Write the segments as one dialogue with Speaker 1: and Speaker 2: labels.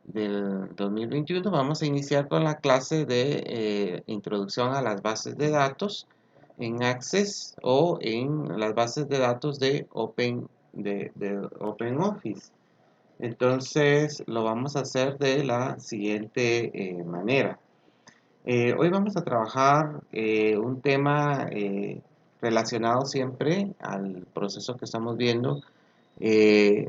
Speaker 1: del 2021. Vamos a iniciar con la clase de introducción a las bases de datos en Access o en las bases de datos de OpenOffice. Entonces lo vamos a hacer de la siguiente manera. Hoy vamos a trabajar un tema relacionado siempre al proceso que estamos viendo.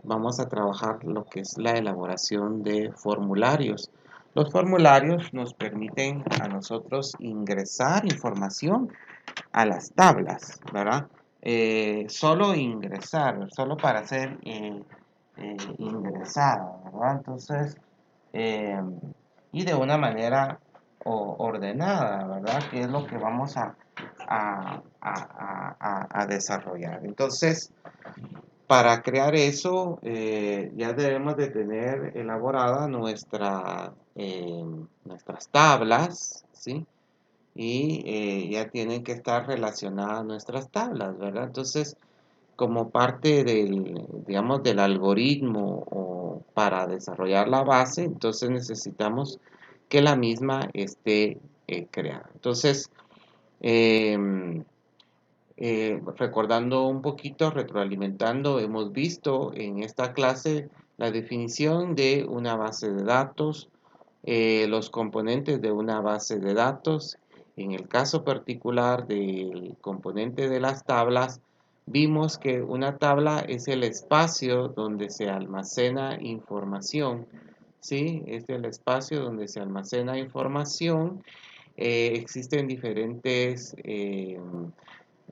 Speaker 1: Vamos a trabajar lo que es la elaboración de formularios. Los formularios nos permiten a nosotros ingresar información a las tablas, ¿verdad? Solo ingresar, solo para ser ingresada, ¿verdad? Entonces, eh, y de una manera ordenada, ¿verdad? Que es lo que vamos a desarrollar. Entonces, para crear eso, ya debemos de tener elaborada nuestras tablas, ¿sí? Y ya tienen que estar relacionadas nuestras tablas, ¿verdad? Entonces, como parte digamos, del algoritmo o para desarrollar la base, entonces necesitamos que la misma esté creada. Entonces, em, recordando un poquito, retroalimentando, hemos visto en esta clase la definición de una base de datos, los componentes de una base de datos. En el caso particular del componente de las tablas, vimos que una tabla es el espacio donde se almacena información, ¿sí? Es el espacio donde se almacena información. Existen diferentes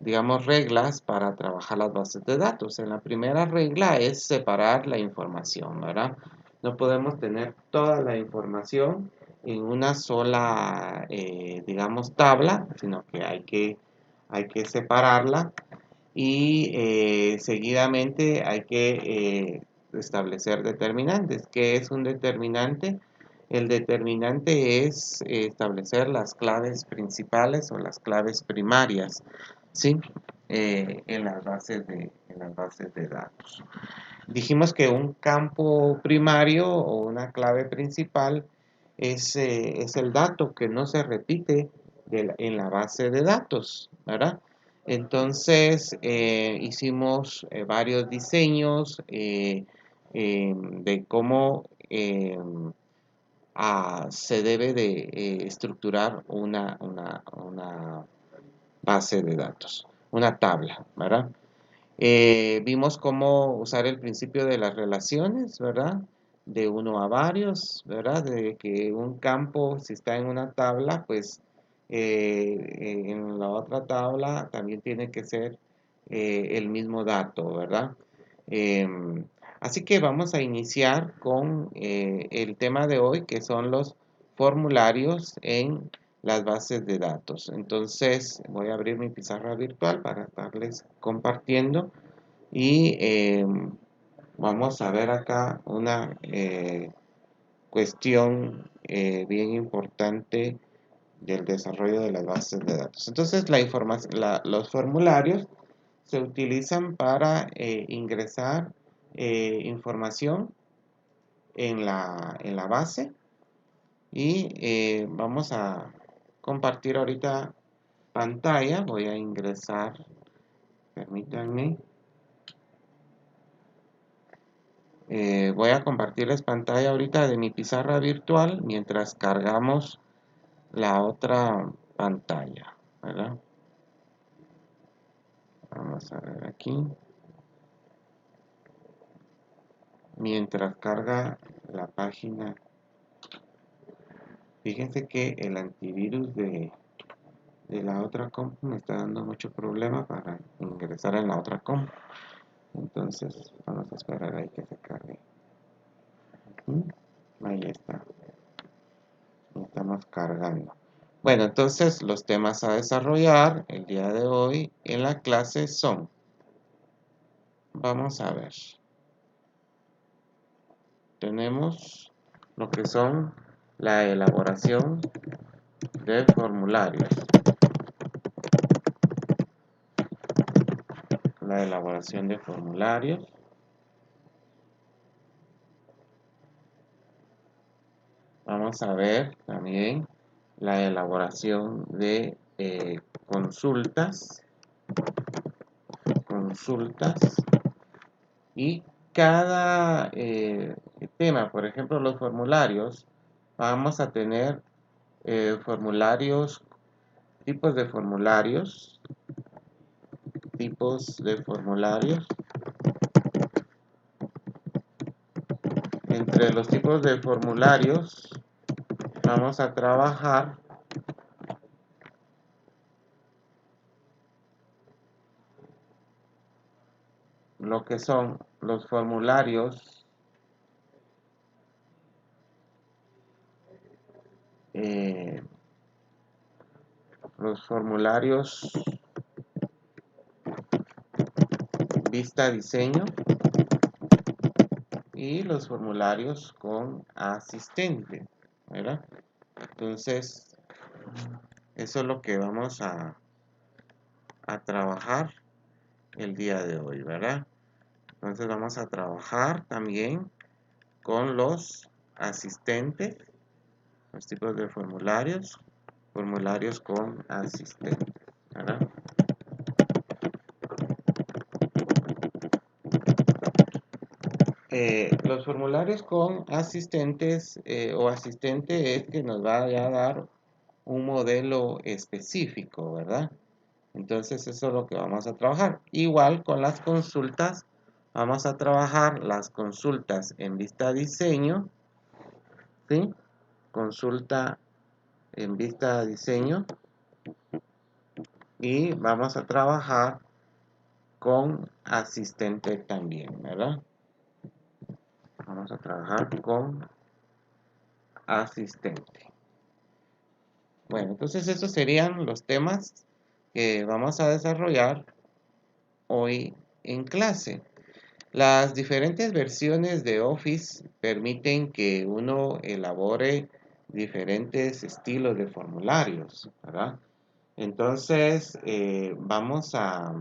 Speaker 1: digamos, reglas para trabajar las bases de datos. En la primera regla es separar la información, ¿verdad? No podemos tener toda la información en una sola, digamos, tabla, sino que hay que separarla y seguidamente hay que establecer determinantes. ¿Qué es un determinante? El determinante es establecer las claves principales o las claves primarias, ¿sí? En las bases de datos. Dijimos que un campo primario o una clave principal es el dato que no se repite en la base de datos, ¿verdad? Entonces hicimos varios diseños de cómo se debe de estructurar una base de datos, una tabla, ¿verdad? Vimos cómo usar el principio de las relaciones, ¿verdad? De uno a varios, ¿verdad? De que un campo, si está en una tabla, pues en la otra tabla también tiene que ser el mismo dato, ¿verdad? Así que vamos a iniciar con el tema de hoy, que son los formularios en las bases de datos. Entonces voy a abrir mi pizarra virtual para estarles compartiendo y vamos a ver acá una cuestión bien importante del desarrollo de las bases de datos. Entonces los formularios se utilizan para ingresar información en la base y vamos a compartir ahorita pantalla. Voy a ingresar, permítanme. Voy a compartirles pantalla ahorita de mi pizarra virtual mientras cargamos la otra pantalla, ¿verdad? Vamos a ver aquí. Mientras carga la página. Fíjense que el antivirus de la otra compu me está dando mucho problema para ingresar en la otra compu. Entonces vamos a esperar ahí que se cargue. Ahí está. Estamos cargando. Bueno, entonces los temas a desarrollar el día de hoy en la clase son, vamos a ver, tenemos lo que son la elaboración de formularios. La elaboración de formularios. vamos a ver también la elaboración de consultas y cada tema, por ejemplo los formularios, vamos a tener formularios, tipos de formularios, Entre los tipos de formularios vamos a trabajar lo que son los formularios vista diseño y los formularios con asistente, ¿verdad? Entonces, eso es lo que vamos a trabajar el día de hoy, ¿verdad? Entonces vamos a trabajar también con los asistentes, los tipos de formularios con asistentes, ¿verdad? Los formularios con asistentes o asistente es que nos va a dar un modelo específico, ¿verdad? Entonces eso es lo que vamos a trabajar. Igual con las consultas, vamos a trabajar las consultas en vista diseño, ¿sí? Consulta en vista diseño y vamos a trabajar con asistente también, ¿verdad? Vamos a trabajar con asistente. Bueno, entonces esos serían los temas que vamos a desarrollar hoy en clase. Las diferentes versiones de Office permiten que uno elabore diferentes estilos de formularios, ¿verdad? Entonces, vamos a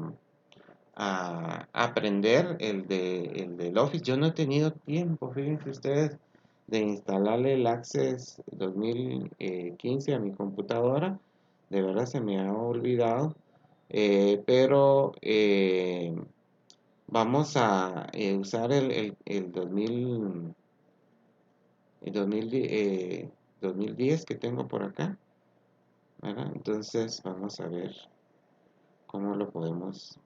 Speaker 1: aprender el del Office. Yo no he tenido tiempo, fíjense ustedes, de instalarle el Access 2015 a mi computadora. De verdad se me ha olvidado. Pero vamos a usar el 2010 que tengo por acá, ¿verdad? Entonces vamos a ver cómo lo podemos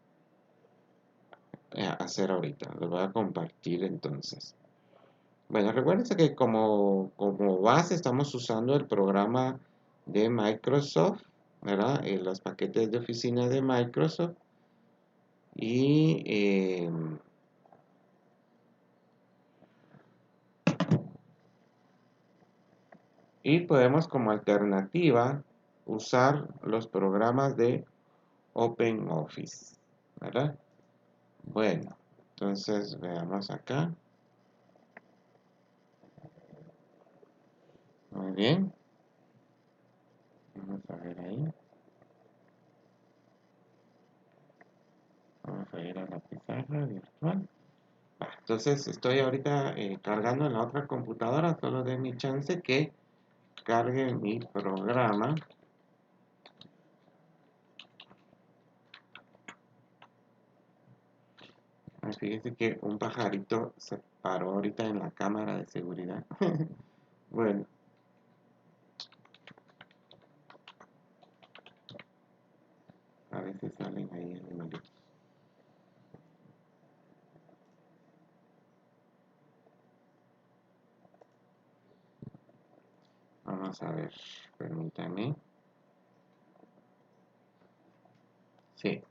Speaker 1: hacer ahorita. Lo voy a compartir entonces. Bueno, recuérdense que como base estamos usando el programa de Microsoft, ¿verdad? Los paquetes de oficina de Microsoft y podemos como alternativa usar los programas de OpenOffice, ¿verdad? Bueno, entonces veamos acá. Muy bien. Vamos a ver ahí. Vamos a ir a la pizarra virtual. Entonces estoy ahorita cargando en la otra computadora. Solo de mi chance que cargue mi programa. Fíjense que un pajarito se paró ahorita en la cámara de seguridad. Bueno. A veces salen ahí animalitos. Vamos a ver, permítanme. Sí.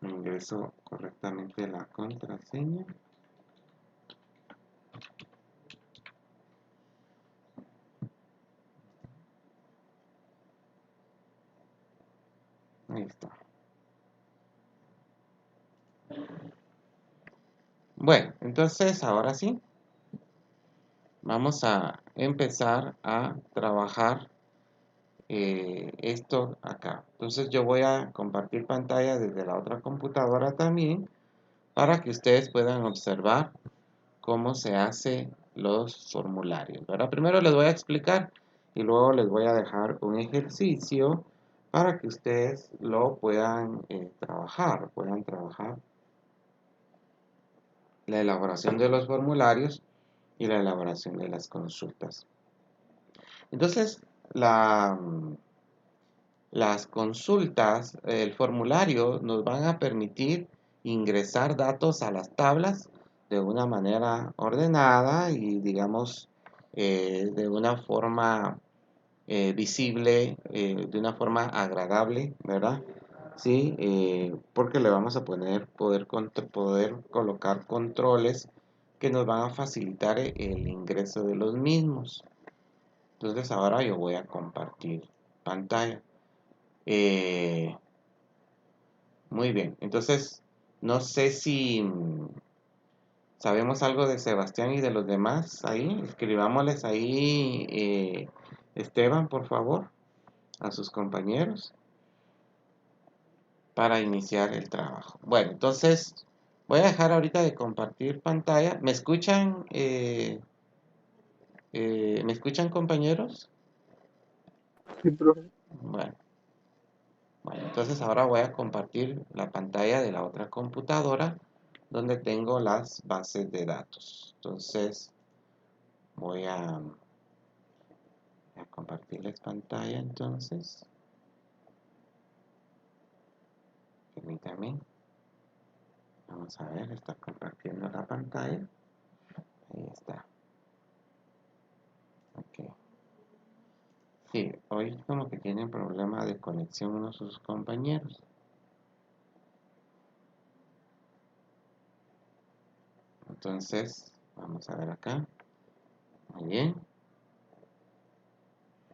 Speaker 1: Ingreso correctamente la contraseña. Ahí está. Bueno, entonces ahora sí, vamos a empezar a trabajar esto acá. Entonces yo voy a compartir pantalla desde la otra computadora también para que ustedes puedan observar cómo se hace los formularios. Ahora primero les voy a explicar y luego les voy a dejar un ejercicio para que ustedes lo puedan puedan trabajar la elaboración de los formularios y la elaboración de las consultas. Entonces, las consultas, el formulario nos van a permitir ingresar datos a las tablas de una manera ordenada y digamos de una forma visible, de una forma agradable, ¿verdad? Sí, porque le vamos a poder colocar controles que nos van a facilitar el ingreso de los mismos. Entonces ahora yo voy a compartir pantalla. Eh, Muy bien, entonces no sé si sabemos algo de Sebastián y de los demás ahí. Escribámosles ahí, Esteban, por favor, a sus compañeros para iniciar el trabajo. Bueno, entonces voy a dejar ahorita de compartir pantalla. ¿Me escuchan? ¿Me escuchan, compañeros?
Speaker 2: Sí, profe.
Speaker 1: Bueno, bueno, entonces ahora voy a compartir la pantalla de la otra computadora donde tengo las bases de datos. Entonces voy a compartirles pantalla entonces. Permítanme. Vamos a ver, está compartiendo la pantalla. Ahí está. Ok. Sí, hoy como que tienen problema de conexión uno de sus compañeros. Entonces, vamos a ver acá. Muy bien.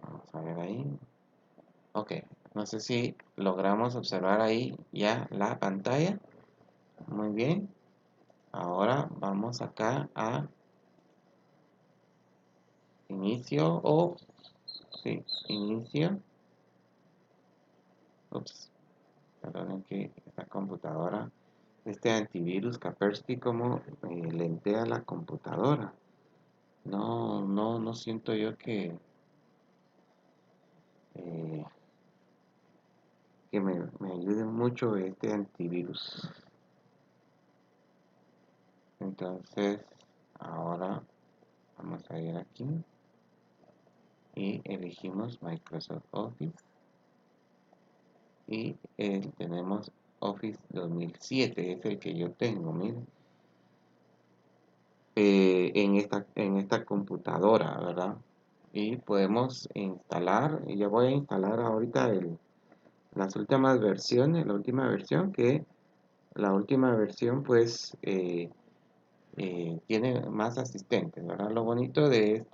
Speaker 1: Vamos a ver ahí. Ok. No sé si logramos observar ahí ya la pantalla. Muy bien. Ahora vamos acá a inicio o sí, inicio. Ups, perdonen que esta computadora, este antivirus Kaspersky como lentea la computadora. No siento yo eh, que me ayude mucho este antivirus. Entonces, ahora vamos a ir aquí y elegimos Microsoft Office y tenemos Office 2007, es el que yo tengo, miren, en esta computadora, ¿verdad? Y podemos instalar, y yo voy a instalar ahorita las últimas versiones, la última versión, que la última versión pues tiene más asistentes, ¿verdad? Lo bonito de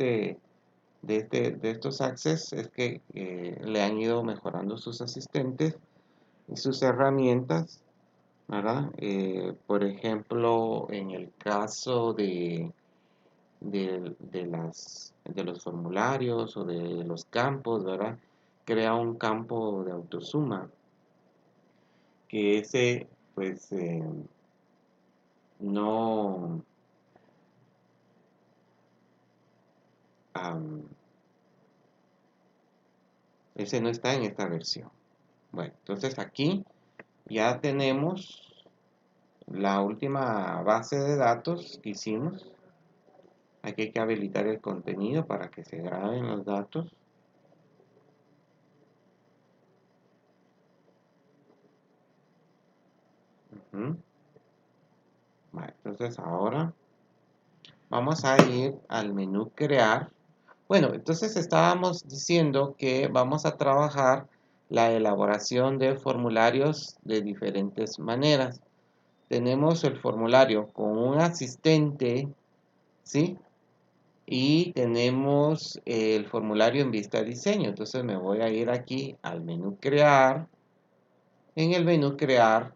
Speaker 1: estos Access es que le han ido mejorando sus asistentes y sus herramientas, ¿verdad? Por ejemplo, en el caso de los formularios o de los campos, ¿verdad? Crea un campo de autosuma, que ese, pues, no, am, ese no está en esta versión. Bueno, entonces aquí ya tenemos la última base de datos que hicimos. Aquí hay que habilitar el contenido para que se graben los datos. Ujú. Vale, entonces ahora vamos a ir al menú crear. Bueno, entonces estábamos diciendo que vamos a trabajar la elaboración de formularios de diferentes maneras. Tenemos el formulario con un asistente, ¿sí? Y tenemos el formulario en vista diseño. Entonces me voy a ir aquí al menú crear. En el menú crear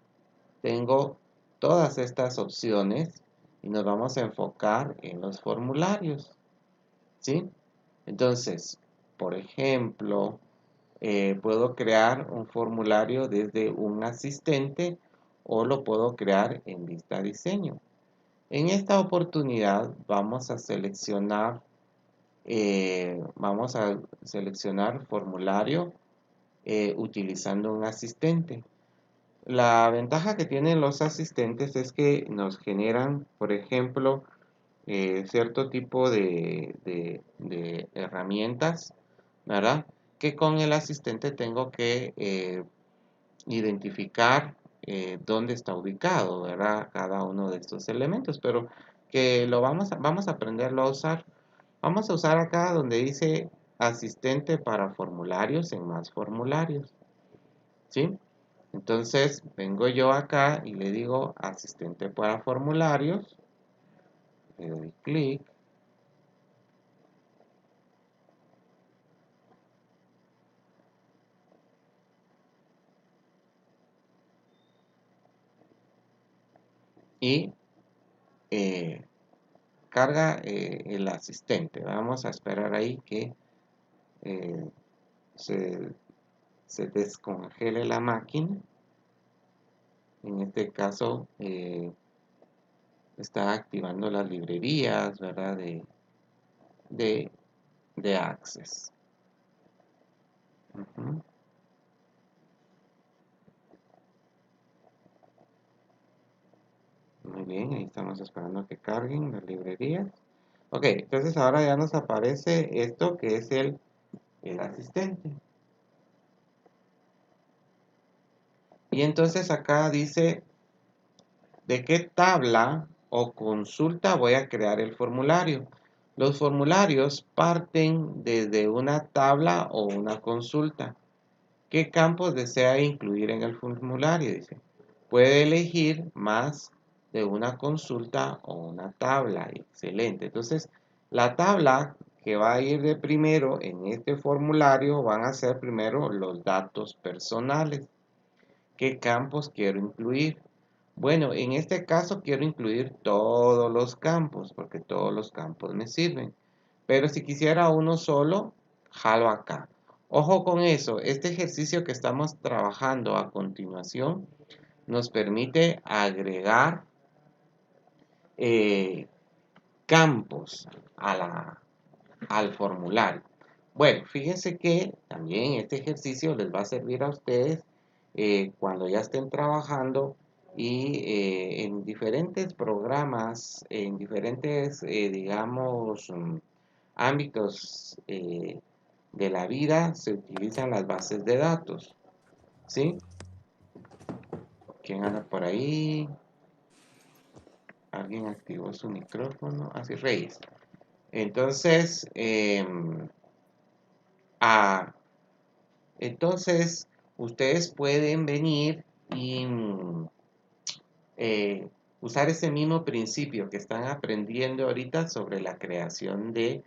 Speaker 1: tengo todas estas opciones y nos vamos a enfocar en los formularios, ¿sí? Entonces, por ejemplo, puedo crear un formulario desde un asistente o lo puedo crear en Vista Diseño. En esta oportunidad vamos a seleccionar formulario utilizando un asistente. La ventaja que tienen los asistentes es que nos generan, por ejemplo, cierto tipo de herramientas, ¿verdad? Que con el asistente tengo que identificar dónde está ubicado, ¿verdad? Cada uno de estos elementos, pero que vamos a aprenderlo a usar. Vamos a usar acá donde dice asistente para formularios en más formularios, ¿sí? Entonces vengo yo acá y le digo asistente para formularios, le doy clic. Y carga el asistente. Vamos a esperar ahí que eh, se, se descongele la máquina. En este caso está activando las librerías, ¿verdad? De, de Access. Ujú. Muy bien, ahí estamos esperando que carguen las librerías. Ok, entonces ahora ya nos aparece esto que es el asistente. Y entonces acá dice de qué tabla o consulta voy a crear el formulario. Los formularios parten desde una tabla o una consulta. ¿Qué campos desea incluir en el formulario? Dice, puede elegir más de una consulta o una tabla. Excelente. Entonces, la tabla que va a ir de primero en este formulario van a ser primero los datos personales. ¿Qué campos quiero incluir? Bueno, en este caso quiero incluir todos los campos, porque todos los campos me sirven. Pero si quisiera uno solo, jalo acá. Ojo con eso, este ejercicio que estamos trabajando a continuación nos permite agregar campos al formulario. Bueno, fíjense que también este ejercicio les va a servir a ustedes cuando ya estén trabajando y en diferentes programas, en diferentes, digamos, ámbitos de la vida se utilizan las bases de datos, ¿sí? ¿Quién anda por ahí? ¿Alguien activó su micrófono? Así, Reyes. Entonces, ah, entonces, ustedes pueden venir y eh, usar ese mismo principio que están aprendiendo ahorita sobre la creación de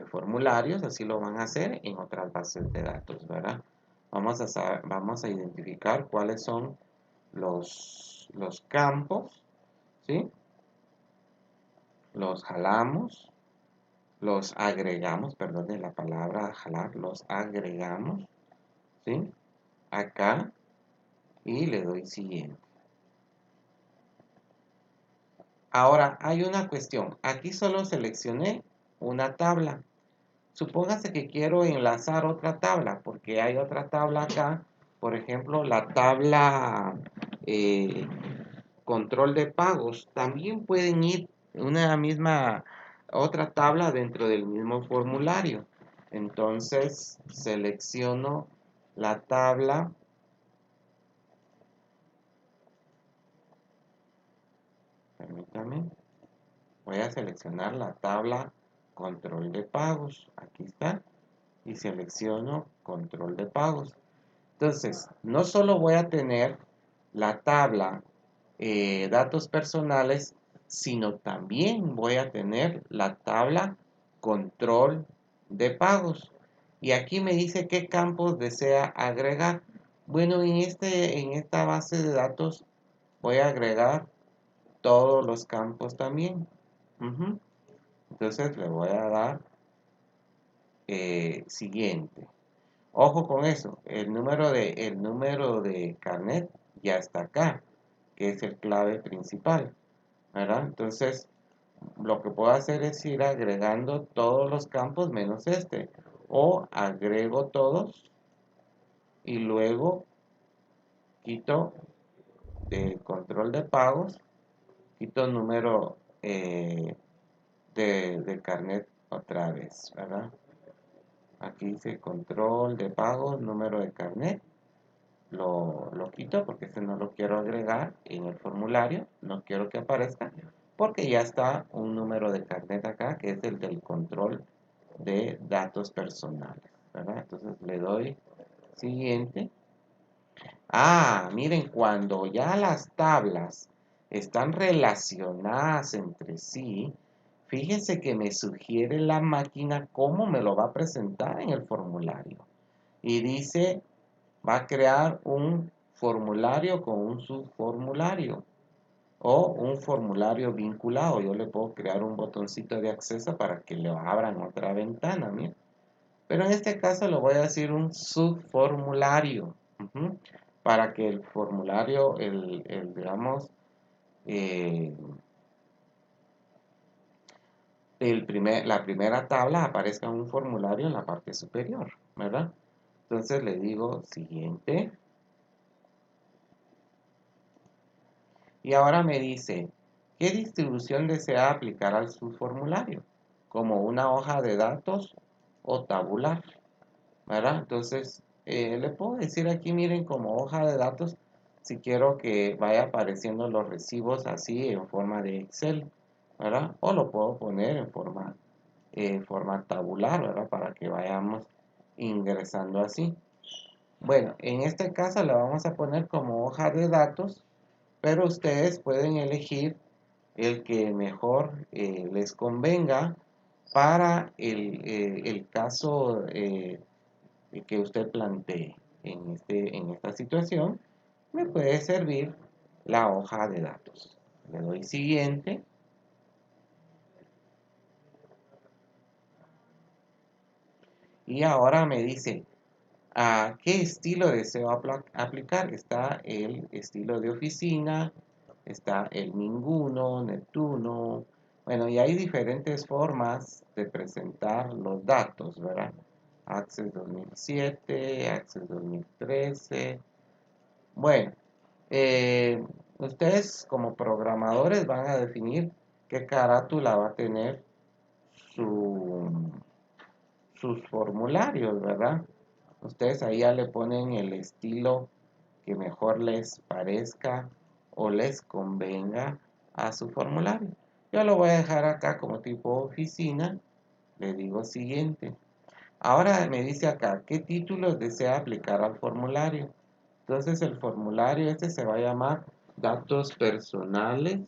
Speaker 1: formularios, así lo van a hacer en otras bases de datos, ¿verdad? Vamos a identificar cuáles son los campos, ¿sí? Los jalamos, los agregamos, perdón de la palabra jalar, los agregamos, ¿sí? Acá y le doy siguiente. Ahora hay una cuestión. Aquí solo seleccioné una tabla. Supóngase que quiero enlazar otra tabla, porque hay otra tabla acá. Por ejemplo, la tabla eh, control de pagos. También pueden ir una misma, otra tabla dentro del mismo formulario. Entonces selecciono la tabla. Permítame. Voy a seleccionar la tabla control de pagos. Aquí está. Y selecciono control de pagos. Entonces, no solo voy a tener la tabla datos personales, sino también voy a tener la tabla control de pagos. Y aquí me dice qué campos desea agregar. Bueno, en esta base de datos voy a agregar todos los campos también. Entonces le voy a dar siguiente. Ojo con eso, el número de carnet ya está acá, que es el clave principal, ¿verdad? Entonces, lo que puedo hacer es ir agregando todos los campos menos este, o agrego todos y luego quito de control de pagos, quito el número de carnet otra vez, ¿verdad? Aquí dice control de pagos, número de carnet. Lo quito porque este no lo quiero agregar en el formulario, no quiero que aparezca porque ya está un número de carnet acá que es el del control de datos personales, ¿verdad? Entonces le doy siguiente. Miren, cuando ya las tablas están relacionadas entre sí, fíjense que me sugiere la máquina cómo me lo va a presentar en el formulario. Y dice, va a crear un formulario con un subformulario o un formulario vinculado. Yo le puedo crear un botoncito de acceso para que le abran otra ventana, miren. Pero en este caso le voy a decir un subformulario. Para que el formulario, digamos, eh, la primera tabla aparezca en un formulario en la parte superior, ¿verdad? Entonces le digo siguiente. Y ahora me dice, ¿qué distribución desea aplicar al subformulario? ¿Como una hoja de datos o tabular? ¿Verdad? Entonces, le puedo decir aquí, miren, como hoja de datos, si quiero que vaya apareciendo los recibos así en forma de Excel, ¿verdad? O lo puedo poner en forma tabular, ¿verdad? Para que vayamos ingresando así. Bueno, en este caso le vamos a poner como hoja de datos, pero ustedes pueden elegir el que mejor les convenga para el caso que usted plantee en esta situación. Me puede servir la hoja de datos. Le doy siguiente. Y ahora me dice, ¿a qué estilo deseo aplicar? Está el estilo de oficina, está el ninguno, Neptuno. Bueno, y hay diferentes formas de presentar los datos, ¿verdad? Access 2007, Access 2013. Bueno, ustedes como programadores van a definir qué carátula va a tener su, sus formularios, ¿verdad? Ustedes ahí ya le ponen el estilo que mejor les parezca o les convenga a su formulario. Yo lo voy a dejar acá como tipo oficina. Le digo siguiente. Ahora me dice acá, ¿qué títulos desea aplicar al formulario? Entonces el formulario este se va a llamar datos personales,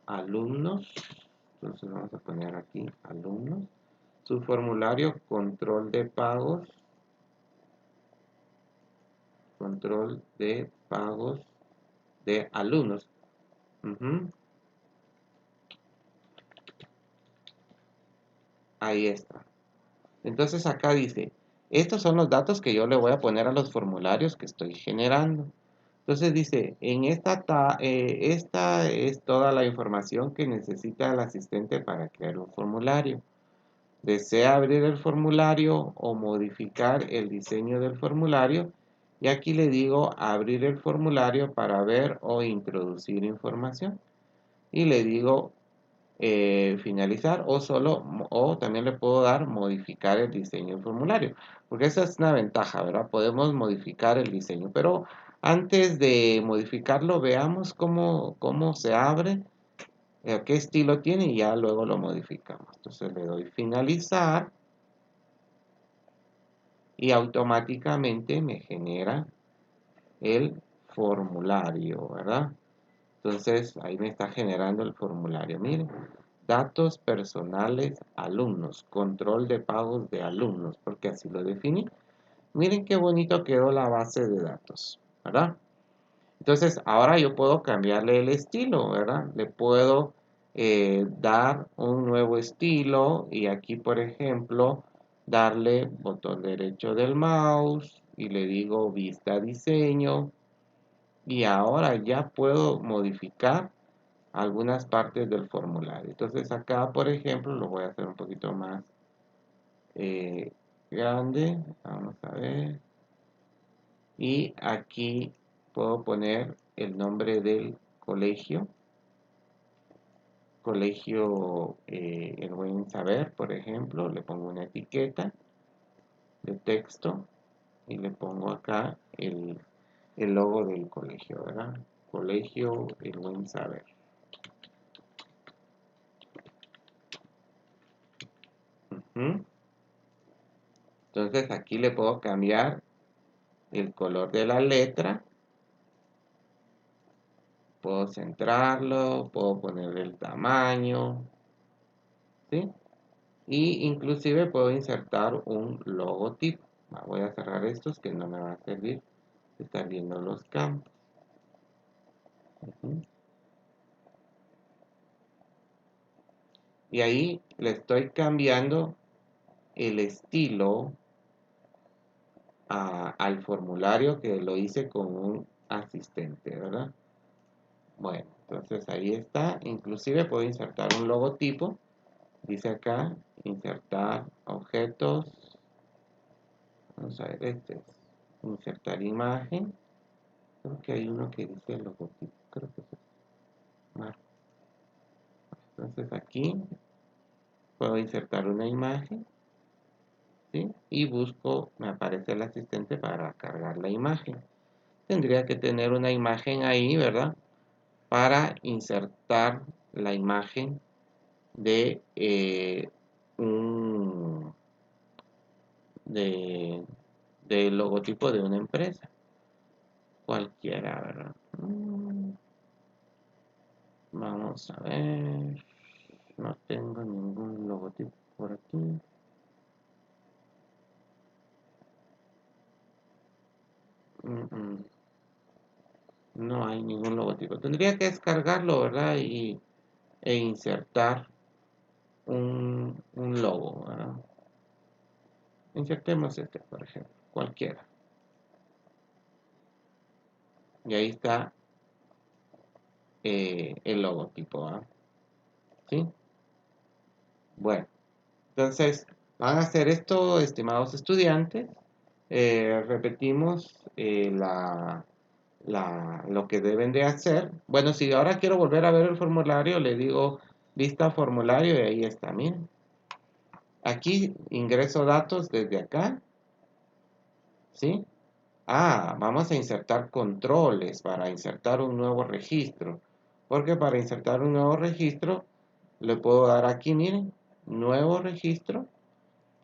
Speaker 1: alumnos. Entonces vamos a poner aquí alumnos. Su formulario control de pagos. Control de pagos de alumnos. Ahí está. Entonces acá dice, estos son los datos que yo le voy a poner a los formularios que estoy generando. Entonces dice, esta es toda la información que necesita el asistente para crear un formulario. Desea abrir el formulario o modificar el diseño del formulario. Y aquí le digo abrir el formulario para ver o introducir información. Y le digo finalizar o también le puedo dar modificar el diseño del formulario, porque esa es una ventaja, ¿verdad? Podemos modificar el diseño, pero antes de modificarlo veamos cómo se abre, qué estilo tiene y ya luego lo modificamos. Entonces le doy finalizar y automáticamente me genera el formulario, ¿verdad? Entonces ahí me está generando el formulario, miren. Datos personales alumnos, control de pagos de alumnos, porque así lo definí. Miren qué bonito quedó la base de datos, ¿verdad? Entonces, ahora yo puedo cambiarle el estilo, ¿verdad? Le puedo dar un nuevo estilo y aquí, por ejemplo, darle botón derecho del mouse y le digo vista diseño y ahora ya puedo modificar algunas partes del formulario. Entonces acá, por ejemplo, lo voy a hacer un poquito más eh, grande. Vamos a ver. Y aquí puedo poner el nombre del colegio. Colegio El Buen Saber, por ejemplo. Le pongo una etiqueta de texto y le pongo acá el logo del colegio, ¿verdad? Colegio El Buen Saber. Ujú. Entonces aquí le puedo cambiar el color de la letra, puedo centrarlo, puedo ponerle el tamaño, ¿sí? Y inclusive puedo insertar un logotipo. Voy a cerrar estos que no me va a servir estar viendo los campos. Ujú. Y ahí le estoy cambiando el estilo al formulario que lo hice con un asistente, ¿verdad? Bueno, entonces ahí está. Inclusive puedo insertar un logotipo. Dice acá, insertar objetos. Vamos a ver, este es insertar imagen. Creo que hay uno que dice logotipo. Creo que es marco. Entonces aquí puedo insertar una imagen, ¿sí? Y busco, me aparece el asistente para cargar la imagen. Tendría que tener una imagen ahí, ¿verdad? Para insertar la imagen de un de, del logotipo de una empresa. Cualquiera, ¿verdad? Vamos a ver. No tengo ningún logotipo por aquí. Mm, mm. No hay ningún logotipo. Tendría que descargarlo, ¿verdad? E insertar un logo, ¿verdad? Insertemos este, por ejemplo. Cualquiera. Y ahí está el logotipo, ¿verdad? ¿Sí? Bueno. Entonces, van a hacer esto, estimados estudiantes. Repetimos lo que deben de hacer. Bueno, si ahora quiero volver a ver el formulario, le digo vista formulario y ahí está, miren. Aquí ingreso datos desde acá, ¿sí? Vamos a insertar controles para insertar un nuevo registro. Porque para insertar un nuevo registro, le puedo dar aquí, miren, nuevo registro.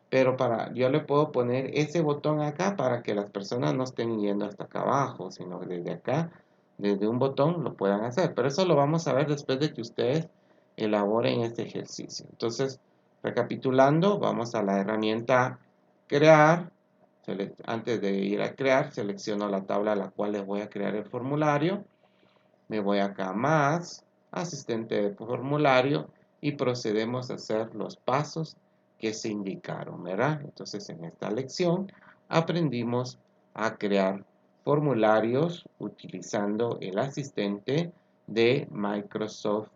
Speaker 1: Pero yo le puedo poner ese botón acá para que las personas no estén yendo hasta acá abajo, sino desde acá, desde un botón lo puedan hacer. Pero eso lo vamos a ver después de que ustedes elaboren este ejercicio. Entonces, recapitulando, vamos a la herramienta crear. Antes de ir a crear, selecciono la tabla a la cual les voy a crear el formulario. Me voy acá a más, asistente de formulario y procedemos a hacer los pasos que se indicaron, ¿verdad? Entonces en esta lección aprendimos a crear formularios utilizando el asistente de Microsoft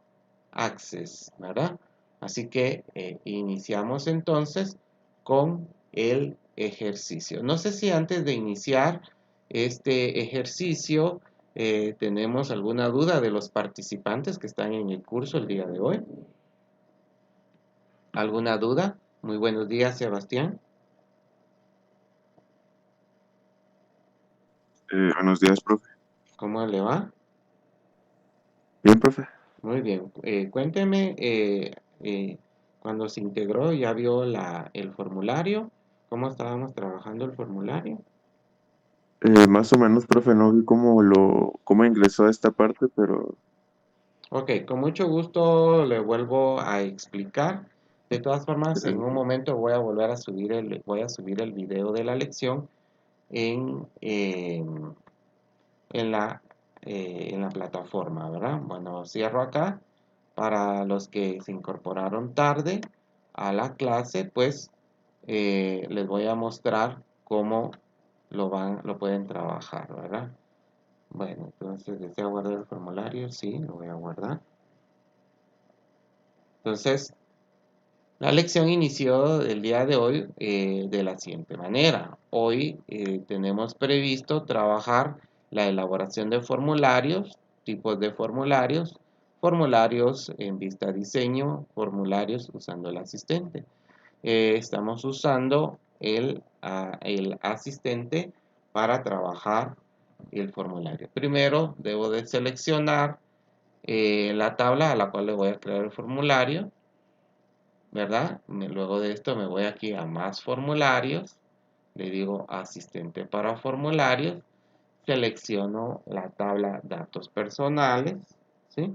Speaker 1: Access, ¿verdad? Así que iniciamos entonces con el ejercicio. No sé si antes de iniciar este ejercicio tenemos alguna duda de los participantes que están en el curso el día de hoy. ¿Alguna duda? Muy buenos días, Sebastián.
Speaker 2: Buenos días, profe.
Speaker 1: ¿Cómo le va?
Speaker 2: Bien, profe.
Speaker 1: Muy bien. Cuénteme, cuando se integró, ¿ya vio el formulario? ¿Cómo estábamos trabajando el formulario?
Speaker 2: Más o menos, profe, no vi cómo ingresó a esta parte, pero
Speaker 1: Ok, con mucho gusto le vuelvo a explicar. De todas formas, en un
Speaker 2: gracias.
Speaker 1: momento voy a volver a voy a subir el video de la lección en, en la en la plataforma, ¿verdad? Bueno, cierro acá. Para los que se incorporaron tarde a la clase, pues les voy a mostrar cómo lo pueden trabajar, ¿verdad? Bueno, entonces, ¿desea guardar el formulario? Sí, lo voy a guardar. Entonces, la lección inició el día de hoy de la siguiente manera. Hoy tenemos previsto trabajar la elaboración de formularios, tipos de formularios, formularios en vista diseño, formularios usando el asistente. Estamos usando el asistente para trabajar el formulario. Primero debo de seleccionar la tabla a la cual le voy a crear el formulario, ¿verdad? Luego de esto me voy aquí a más formularios, le digo asistente para formularios, selecciono la tabla datos personales, ¿sí?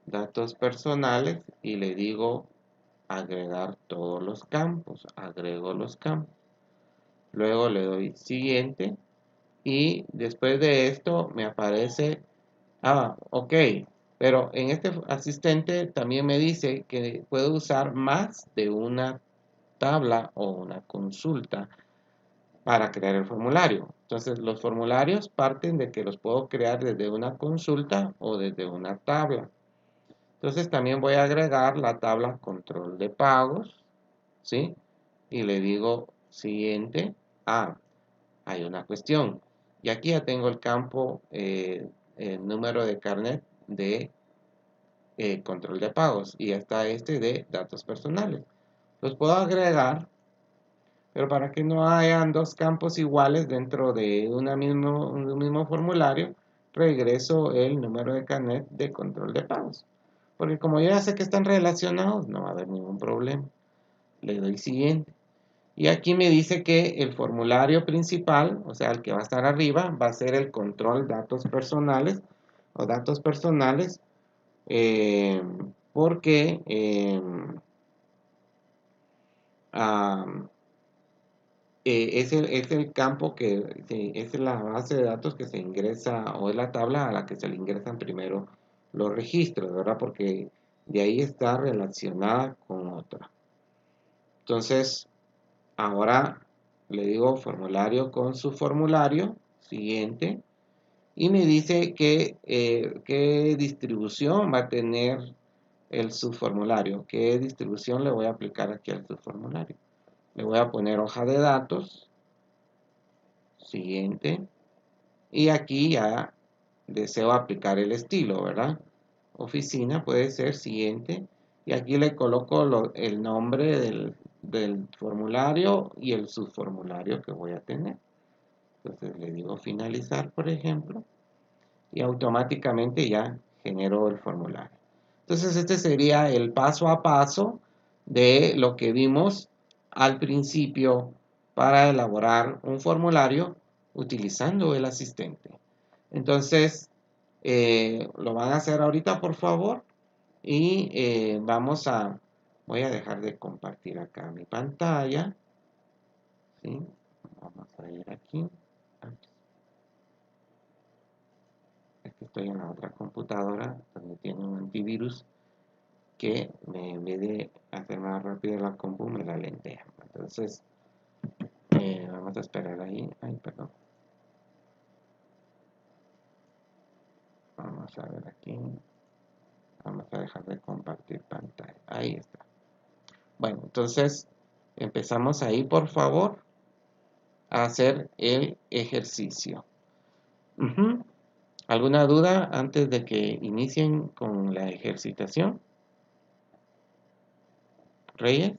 Speaker 1: Datos personales y le digo agregar todos los campos, agrego los campos. Luego le doy siguiente y después de esto me aparece, ok, pero en este asistente también me dice que puedo usar más de una tabla o una consulta para crear el formulario. Entonces los formularios parten de que los puedo crear desde una consulta o desde una tabla. Entonces también voy a agregar la tabla control de pagos, ¿sí? Y le digo siguiente. Hay una cuestión. Y aquí ya tengo el campo, el número de carnet de control de pagos. Y está este de datos personales. Los puedo agregar, pero para que no hayan dos campos iguales dentro de un mismo formulario, regreso el número de carnet de control de pagos. Porque como yo ya sé que están relacionados, no va a haber ningún problema. Le doy siguiente. Y aquí me dice que el formulario principal, o sea, el que va a estar arriba, va a ser el control datos personales o datos personales, porque es el campo es la base de datos que se ingresa o es la tabla a la que se le ingresan primero los registros, ¿verdad? Porque de ahí está relacionada con otra. Entonces, ahora le digo formulario con su formulario, siguiente, y me dice que qué distribución va a tener el subformulario, qué distribución le voy a aplicar aquí al subformulario. Le voy a poner hoja de datos, siguiente, y aquí ya deseo aplicar el estilo, ¿verdad? Oficina puede ser siguiente, y aquí le coloco el nombre del formulario y el subformulario que voy a tener. Entonces le digo finalizar, por ejemplo, y automáticamente ya generó el formulario. Entonces este sería el paso a paso de lo que vimos al principio para elaborar un formulario utilizando el asistente. Entonces lo van a hacer ahorita, por favor, y voy a dejar de compartir acá mi pantalla, ¿sí? Vamos a ir aquí. Aquí estoy en la otra computadora donde tiene un antivirus que en vez de hacer más rápido la compu me la lentea. Entonces vamos a esperar ahí. Ay, perdón. Vamos a ver aquí. Vamos a dejar de compartir pantalla. Ahí está. Bueno, entonces empezamos ahí, por favor, a hacer el ejercicio. ¿Alguna duda antes de que inicien con la ejercitación? ¿Reyes?